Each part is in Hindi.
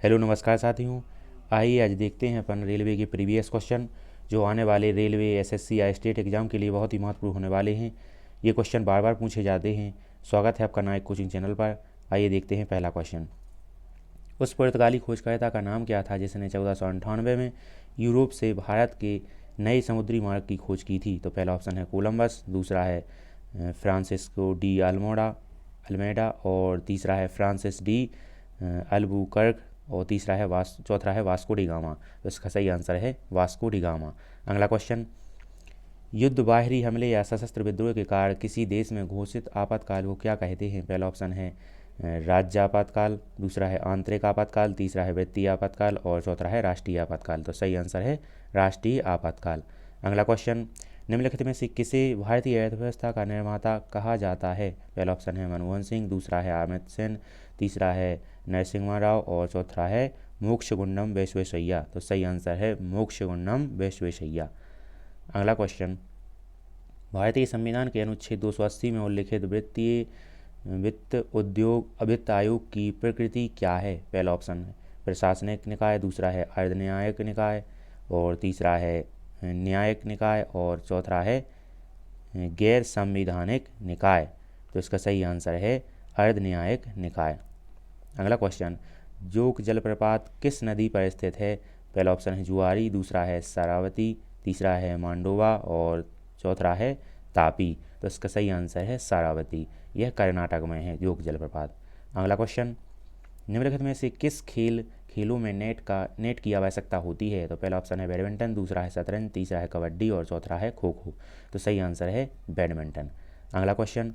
हेलो नमस्कार साथियों। आइए आज देखते हैं अपन रेलवे के प्रीवियस क्वेश्चन जो आने वाले रेलवे एसएससी या स्टेट एग्जाम के लिए बहुत ही महत्वपूर्ण होने वाले हैं। ये क्वेश्चन बार बार पूछे जाते हैं। स्वागत है आपका नायक कोचिंग चैनल पर। आइए देखते हैं पहला क्वेश्चन। उस पुर्तगाली खोजकर्ता का नाम क्या था जिसने 1498 में यूरोप से भारत के नए समुद्री मार्ग की खोज की थी? तो पहला ऑप्शन है कोलंबस, दूसरा है फ्रांसिस्को डी अल्मेडा और तीसरा है फ्रांसिस डी अल्बुकर्क और चौथा है वास्को डी गामा। तो इसका सही आंसर है वास्को डी गामा। अगला क्वेश्चन। युद्ध, बाहरी हमले या सशस्त्र विद्रोह के कारण किसी देश में घोषित आपातकाल को क्या कहते हैं? पहला ऑप्शन है राज्य आपातकाल, दूसरा है आंतरिक आपातकाल, तीसरा है वित्तीय आपातकाल और चौथा है राष्ट्रीय आपातकाल। तो सही आंसर है राष्ट्रीय आपातकाल। अगला क्वेश्चन। निम्नलिखित में से किसे भारतीय अर्थव्यवस्था का निर्माता कहा जाता है? पहला ऑप्शन है मनमोहन सिंह, दूसरा है अमित सेन, तीसरा है नरसिम्हा राव और चौथा है मोक्षगुंडम विश्वेश्वरैया। तो सही आंसर है मोक्षगुंडम विश्वेश्वरैया। अगला क्वेश्चन। भारतीय संविधान के अनुच्छेद 280 में उल्लिखित वित्त आयोग की प्रकृति क्या है? पहला ऑप्शन है प्रशासनिक निकाय, दूसरा है अर्धन्यायिक निकाय और तीसरा है न्यायिक निकाय और चौथा है गैर संवैधानिक निकाय। तो इसका सही आंसर है अर्धन्यायिक निकाय। अगला क्वेश्चन। जोग जलप्रपात किस नदी पर स्थित है? पहला ऑप्शन है जुआरी, दूसरा है सारावती, तीसरा है मांडोवा और चौथा है तापी। तो इसका सही आंसर है सारावती। यह कर्नाटक में है जोग जलप्रपात। अगला क्वेश्चन। निम्नलिखित में से किस खेलों में नेट की आवश्यकता होती है? तो पहला ऑप्शन है बैडमिंटन, दूसरा है शतरंज, तीसरा है कबड्डी और चौथा है खो खो। तो सही आंसर है बैडमिंटन। अगला क्वेश्चन।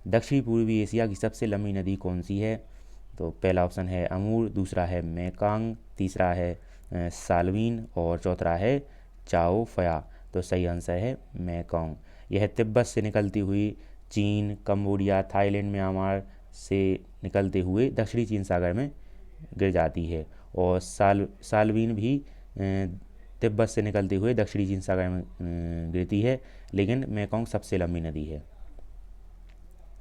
दक्षिण पूर्वी एशिया की सबसे लंबी नदी कौन सी है? तो पहला ऑप्शन है अमूर, दूसरा है मेकांग, तीसरा है सालवीन और चौथा है चाओ फया। तो सही आंसर है मेकांग। यह तिब्बत से निकलती हुई चीन, कंबोडिया, थाईलैंड, म्यांमार से निकलते हुए दक्षिणी चीन सागर में गिर जाती है और सालवीन भी तिब्बत से निकलते हुए दक्षिणी चीन सागर में गिरती है, लेकिन मेकांग सबसे लंबी नदी है।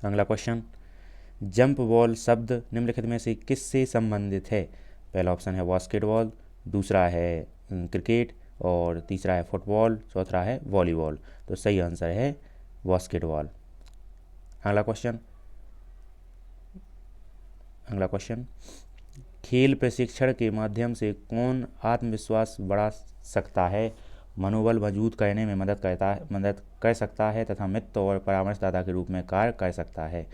अगला क्वेश्चन। जंप बॉल शब्द निम्नलिखित में से किससे संबंधित है? पहला ऑप्शन है बास्केटबॉल, दूसरा है क्रिकेट और तीसरा है फुटबॉल, चौथा है वॉलीबॉल। तो सही आंसर है बास्केटबॉल। अगला क्वेश्चन। खेल प्रशिक्षण के माध्यम से कौन आत्मविश्वास बढ़ा सकता है, मनोबल मजबूत करने में मदद कर सकता है तथा मित्र और परामर्शदाता के रूप में कार्य कर सकता है?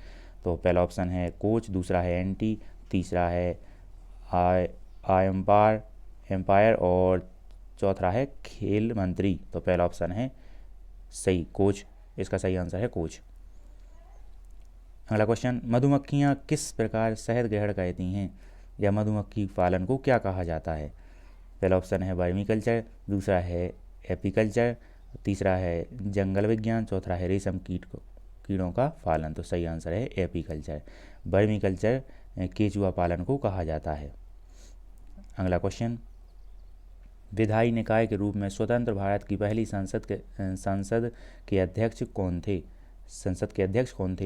तो पहला ऑप्शन है कोच, दूसरा है एंटी, तीसरा है एम्पायर और चौथा है खेल मंत्री। तो पहला ऑप्शन है सही कोच। इसका सही आंसर है कोच। अगला क्वेश्चन। मधुमक्खियाँ किस प्रकार शहद ग्रहण करती हैं या मधुमक्खी पालन को क्या कहा जाता है? पहला ऑप्शन है वर्मीकल्चर, दूसरा है एपीकल्चर, तीसरा है जंगल विज्ञान, चौथा है रेशम कीड़ों का पालन। तो सही आंसर है एपीकल्चर। वर्मीकल्चर केचुआ पालन को कहा जाता है। अगला क्वेश्चन। विधायी निकाय के रूप में स्वतंत्र भारत की पहली संसद के अध्यक्ष कौन थे?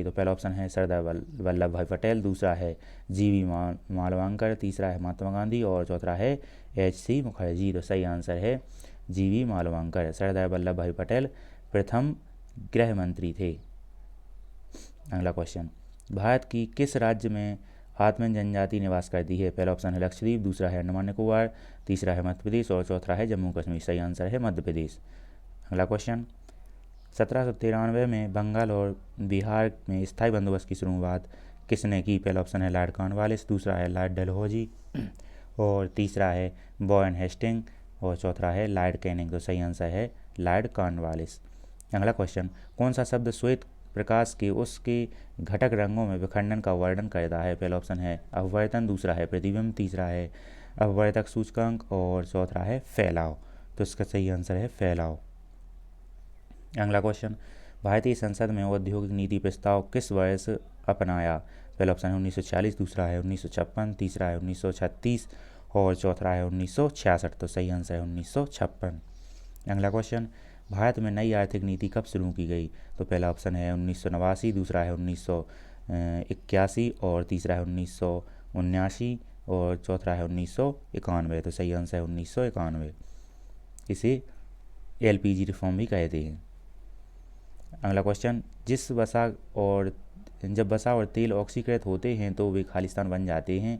तो पहला ऑप्शन है सरदार वल्लभ भाई पटेल, दूसरा है जीवी मालवांकर, तीसरा है महात्मा गांधी और चौथा है एच.सी. मुखर्जी। तो सही आंसर है जीवी मालवांकर। सरदार वल्लभ भाई पटेल प्रथम गृह मंत्री थे। अगला क्वेश्चन। भारत की किस राज्य में आत्मन जनजाति निवास करती है? पहला ऑप्शन है लक्षद्वीप, दूसरा है अंडमान निकोबार, तीसरा है मध्य प्रदेश और चौथा है जम्मू कश्मीर। सही आंसर है मध्य प्रदेश। अगला क्वेश्चन। 1793 में बंगाल और बिहार में स्थायी बंदोबस्त की शुरुआत किसने की? पहला ऑप्शन है लॉर्ड कॉर्नवालिस, दूसरा है लॉर्ड डलहौजी और तीसरा है वॉरेन हेस्टिंग और चौथा है लॉर्ड कैनिंग। तो सही आंसर है लॉर्ड कॉर्नवालिस। अगला क्वेश्चन। कौन सा शब्द श्वेत प्रकाश के उसके घटक रंगों में विखंडन का वर्णन करता है? पहला ऑप्शन है अपवर्तन, दूसरा है प्रतिबिंब, तीसरा है अपवर्तक सूचकांक और चौथा है फैलाव। तो इसका सही आंसर है फैलाव। अगला क्वेश्चन। भारतीय संसद में औद्योगिक नीति प्रस्ताव किस वर्ष अपनाया? पहला ऑप्शन है 1940, दूसरा है 1956, तीसरा है 1936 और चौथा है 1966। तो सही आंसर है 1956। अगला क्वेश्चन। भारत में नई आर्थिक नीति कब शुरू की गई? तो पहला ऑप्शन है 1989, दूसरा है 1981 और तीसरा है 1979 और चौथा है 1991। तो सही आंसर है 1991। इसे एलपीजी रिफॉर्म भी कहते हैं। अगला क्वेश्चन, जब वसा और तेल ऑक्सीकृत होते हैं तो वे खालिस्तान बन जाते हैं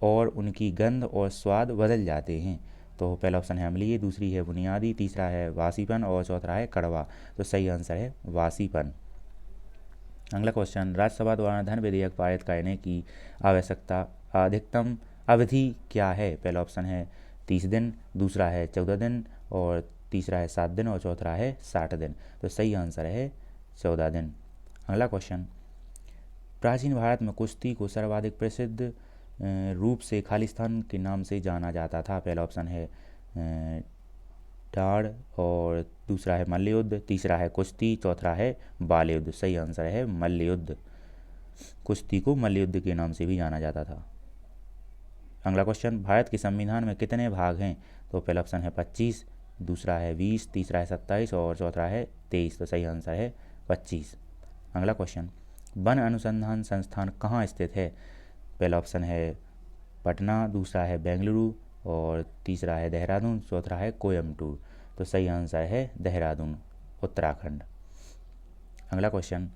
और उनकी गंध और स्वाद बदल जाते हैं। तो पहला ऑप्शन है अम्लीय, दूसरी है बुनियादी, तीसरा है वासीपन और चौथा है कड़वा। तो सही आंसर है वासीपन। अगला क्वेश्चन, राज्यसभा द्वारा धन विधेयक पारित करने की आवश्यकता अधिकतम अवधि क्या है? पहला ऑप्शन है 30 दिन, दूसरा है 14 दिन और तीसरा है 7 दिन और चौथा है 60 दिन। तो सही आंसर है 14 दिन। अगला क्वेश्चन, प्राचीन भारत में कुश्ती को सर्वाधिक प्रसिद्ध रूप से खालिस्तान के नाम से जाना जाता था। पहला ऑप्शन है दाड़ और दूसरा है मल्लयुद्ध, तीसरा है कुश्ती, चौथा है बाल युद्ध। सही आंसर है मल्लयुद्ध। कुश्ती को मल्लयुद्ध के नाम से भी जाना जाता था। अगला क्वेश्चन, भारत के संविधान में कितने भाग हैं? तो पहला ऑप्शन है 25, दूसरा है 20, तीसरा है 27 और चौथा है 23। तो सही आंसर है 25। अगला क्वेश्चन, वन अनुसंधान संस्थान कहाँ स्थित है? पहला ऑप्शन है पटना, दूसरा है बेंगलुरु और तीसरा है देहरादून, चौथा है कोयम्बटूर। तो सही आंसर है देहरादून, उत्तराखंड। अगला क्वेश्चन,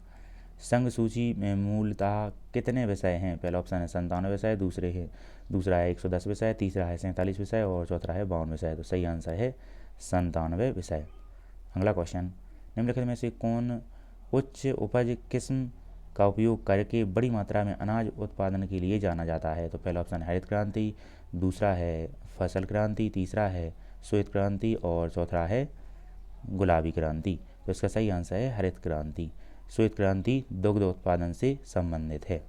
संघ सूची में मूलतः कितने विषय हैं? पहला ऑप्शन है 97 विषय, दूसरा है 110 विषय, तीसरा है 47 विषय और चौथा है 52 विषय। तो सही आंसर है 97 विषय। अगला क्वेश्चन, निम्नलिखित में से कौन उच्च उपज किस्म का उपयोग करके बड़ी मात्रा में अनाज उत्पादन के लिए जाना जाता है? तो पहला ऑप्शन है हरित क्रांति, दूसरा है फसल क्रांति, तीसरा है श्वेत क्रांति और चौथा है गुलाबी क्रांति। तो इसका सही आंसर है हरित क्रांति। श्वेत क्रांति दुग्ध उत्पादन से संबंधित है।